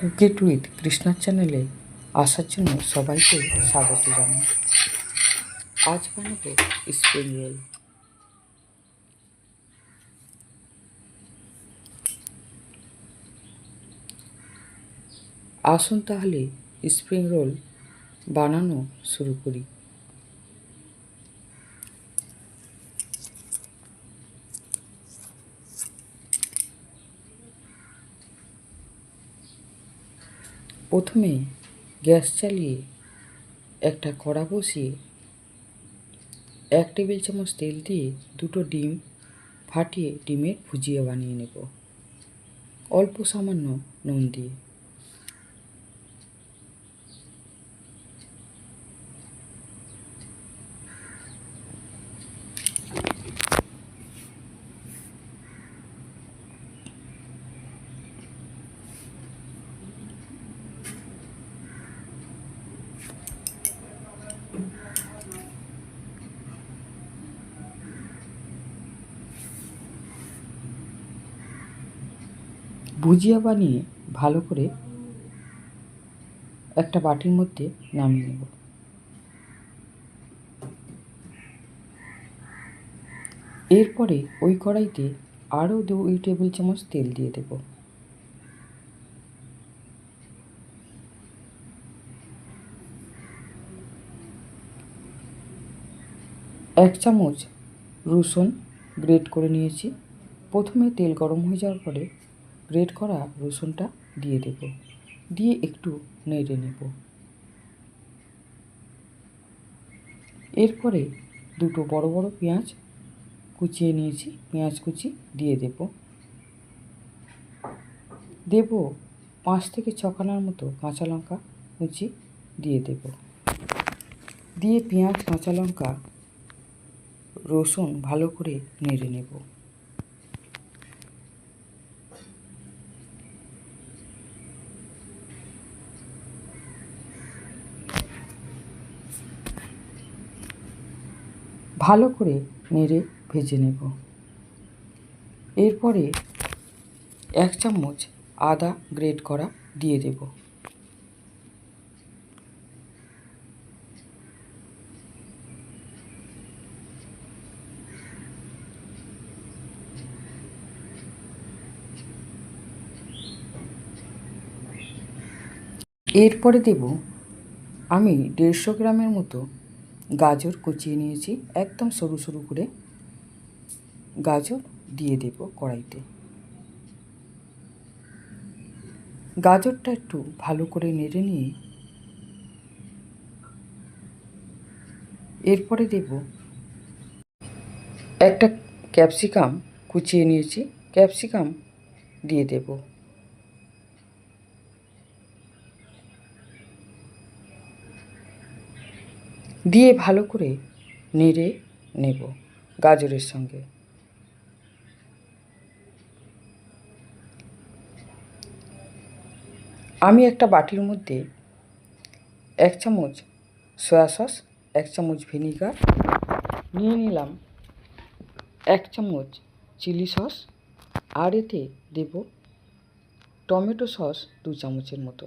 Cook it with কৃষ্ণার চ্যানেলে আসার জন্য সবাইকে স্বাগত জানাই। আজ বানাবো স্প্রিং রোল। আসুন তাহলে স্প্রিং রোল বানানো শুরু করি। প্রথমে গ্যাস চালিয়ে একটা কড়া বসিয়ে 1 টেবিল চামচ তেল দিয়ে 2টো ডিম ফাটিয়ে ডিমের ভুজিয়া বানিয়ে নেব অল্প সামান্য নুন দিয়ে। ভুজিয়া বানিয়ে ভালো করে একটা বাটির মধ্যে নামিয়ে নেব। এরপরে ওই কড়াইতে আরও 2 টেবিল চামচ তেল দিয়ে দেব। এক চামচ রসুন গ্রেট করে নিয়েছি। প্রথমে তেল গরম হয়ে যাওয়ার পরে গ্রেট করা রসুনটা দিয়ে দেব, দিয়ে একটু নেড়ে নেব। এরপরে 2টো বড় বড় পেঁয়াজ কুচিয়ে নিয়েছি, পেঁয়াজ কুচি দিয়ে দেব। 5 থেকে 6 খানার মতো কাঁচা লঙ্কা কুচি দিয়ে দেব। দিয়ে পেঁয়াজ, কাঁচা লঙ্কা, রসুন ভালো করে নেড়ে নেব। ভালো করে নেড়ে ভেজে নেব। এরপরে 1 চামচ আদা গ্রেট করা দিয়ে দেব। এরপরে দেব আমি 150 গ্রামের মতো গাজর কুচিয়ে নিয়েছি, একদম সরু সরু করে গাজর দিয়ে দেব কড়াইতে। গাজরটা একটু ভালো করে নেড়ে নিয়ে এরপরে দেব একটা ক্যাপসিকাম কুচিয়ে নিয়েছি, ক্যাপসিকাম দিয়ে দেব। দিয়ে ভালো করে নেড়ে নেব গাজরের সঙ্গে। আমি একটা বাটির মধ্যে 1 চামচ সয়া সস, 1 চামচ ভিনিগার নিয়ে নিলাম, 1 চামচ চিলি সস, আর এতে দেব টমেটো সস 2 চামচের মতো।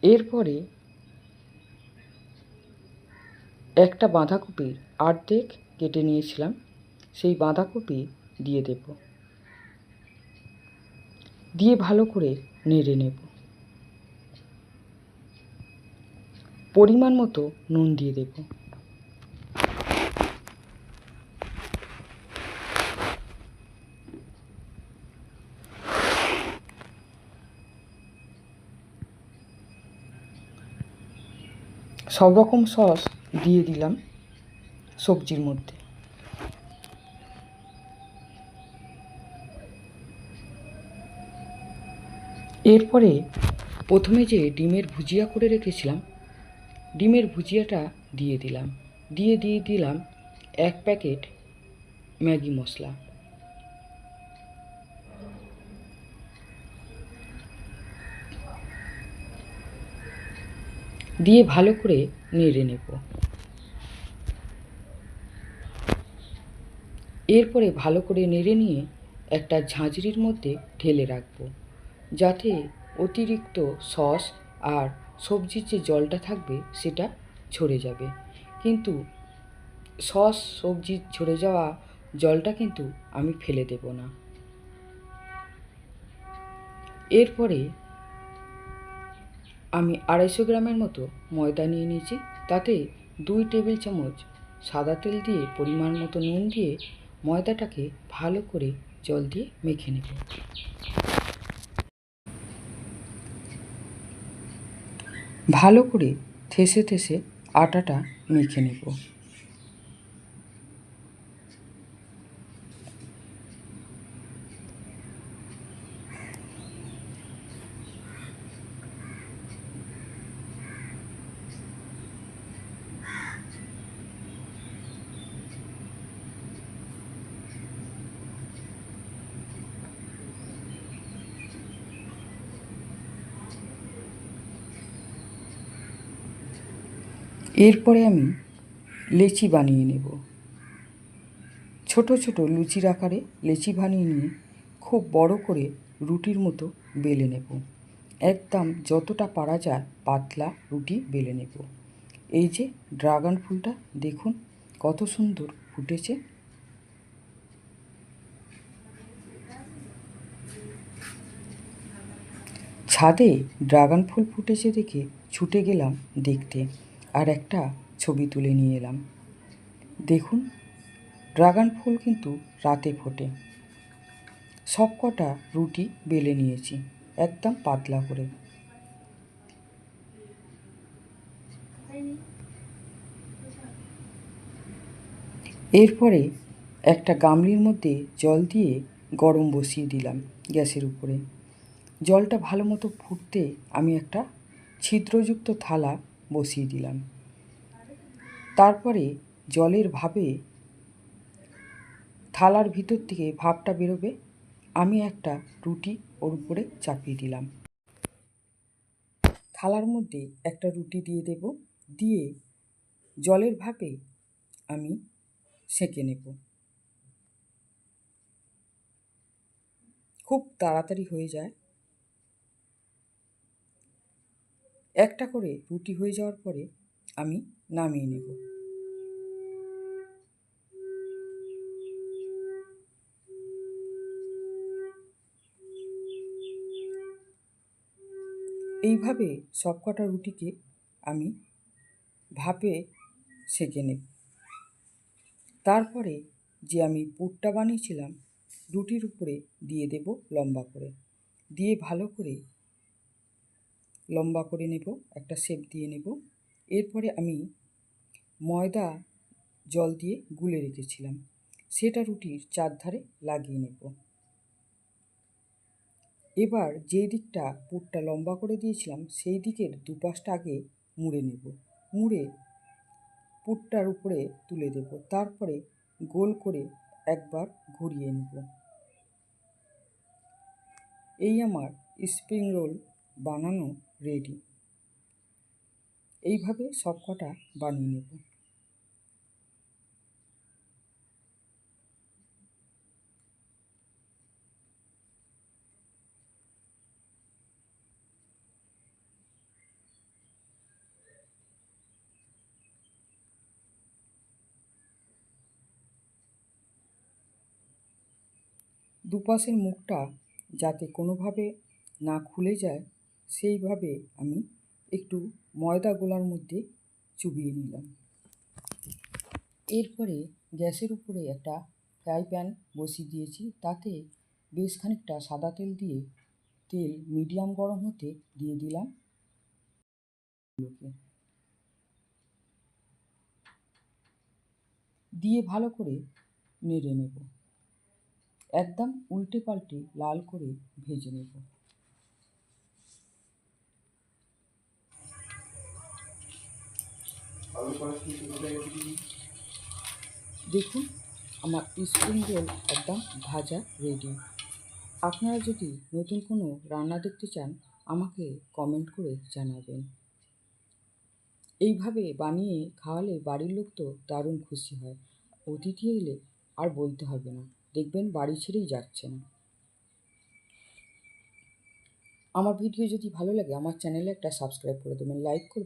এরপরে একটা বাঁধাকপির অর্ধেক কেটে নিয়েছিলাম, সেই বাঁধাকপি দিয়ে দেব। দিয়ে ভালো করে নেড়ে নেব। পরিমাণ মতো নুন দিয়ে দেব। সব রকম সস দিয়ে দিলাম সবজির মধ্যে। এরপরে প্রথমে যে ডিমের ভুজিয়া করে রেখেছিলাম, ডিমের ভুজিয়াটা দিয়ে দিলাম 1 প্যাকেট ম্যাগি মশলা। দিয়ে ভালো করে নেড়ে নেব। এরপরে ভালো করে নেড়ে নিয়ে একটা ঝাঁঝরির মধ্যে ঢেলে রাখবো, যাতে অতিরিক্ত সস আর সবজির যে জলটা থাকবে সেটা ঝরে যাবে। কিন্তু সস সবজির ঝরে যাওয়া জলটা কিন্তু আমি ফেলে দেব না। এরপরে আমি 250 গ্রামের মতো ময়দা নিয়ে নিয়েছি। তাতে 2 টেবিল চামচ সাদা তেল দিয়ে পরিমাণ মতো নুন দিয়ে ময়দাটাকে ভালো করে জল দিয়ে মেখে নেব। ভালো করে ঠেসে ঠেসে আটাটা মেখে নেব। এরপরে আমি লেচি বানিয়ে নেব। ছোট ছোট লুচির আকারে লেচি বানিয়ে নিয়ে খুব বড় করে রুটির মতো বেলে নেব। একদম যতটা পারা যায় পাতলা রুটি বেলে নেব। এই যে ড্রাগন ফুলটা দেখুন কত সুন্দর ফুটেছে। ছাদে ড্রাগন ফুল ফুটেছে দেখে ছুটে গেলাম দেখতে, আর একটা ছবি তুলে নিয়ে এলাম। দেখুন ড্রাগন ফুল কিন্তু রাতে ফোটে। সব কটা রুটি বেলে নিয়েছি একদম পাতলা করে। এরপরে একটা গামলির মধ্যে জল দিয়ে গরম বসিয়ে দিলাম গ্যাসের উপরে। জলটা ভালো মতো ফুটতে আমি একটা ছিদ্রযুক্ত থালা বসিয়ে দিলাম। তারপরে জলের ভাপে থালার ভিতর থেকে ভাপটা বেরোবে, আমি একটা রুটি ওর উপরে চাপিয়ে দিলাম। থালার মধ্যে একটা রুটি দিয়ে দেব, দিয়ে জলের ভাপে আমি সেঁকে নেব। খুব তাড়াতাড়ি হয়ে যায়। একটা করে রুটি হয়ে যাওয়ার পরে আমি নামিয়ে নেব। এইভাবে সবকটা রুটিকে আমি ভাপে সেঁকে নেব। তারপরে যে আমি পুরটা বানিয়েছিলাম রুটির উপরে দিয়ে দেব লম্বা করে, দিয়ে ভালো করে লম্বা করে নেব, একটা শেপ দিয়ে নেব। এরপরে আমি ময়দা জল দিয়ে গুলে রেখেছিলাম, সেটা রুটির চারধারে লাগিয়ে নেব। এবার যে দিকটা পুরটা লম্বা করে দিয়েছিলাম সেই দিকের দুপাশটা আগে মুড়ে নেব। মুড়ে পুরটার উপরে তুলে দেব, তারপরে গোল করে একবার ঘুরিয়ে নেব। এই আমার স্প্রিং রোল বানানো রেডি। এইভাবে সবকটা বানিয়ে নেব। দুপাশের মুখটা যাতে কোনোভাবে না খুলে যায় সেইভাবে আমি একটু ময়দা গোলার মধ্যে চুবিয়ে নিলাম। এরপরে গ্যাসের উপরে একটা ফ্রাই প্যান বসিয়ে দিয়েছি, তাতে বেশ খানিকটা সাদা তেল দিয়ে তেল মিডিয়াম গরম হতে দিয়ে দিলাম। দিয়ে ভালো করে নেড়ে নেব, একদম উল্টে পাল্টে লাল করে ভেজে নেব। দেখুন আমার স্প্রিং রোল একদম ভাজা রেডি। আপনারা যদি নতুন কোনো রান্না দেখতে চান আমাকে কমেন্ট করে জানাবেন। এইভাবে বানিয়ে খাওয়ালে বাড়ির লোক তো দারুণ খুশি হয়। অতিথি এলে আর বলতে হবে না। দেখবেন বাড়ি ছেড়েই যাচ্ছে না। আমার ভিডিও যদি ভালো লাগে আমার চ্যানেলে একটা সাবস্ক্রাইব করে দেবেন, লাইক করবেন।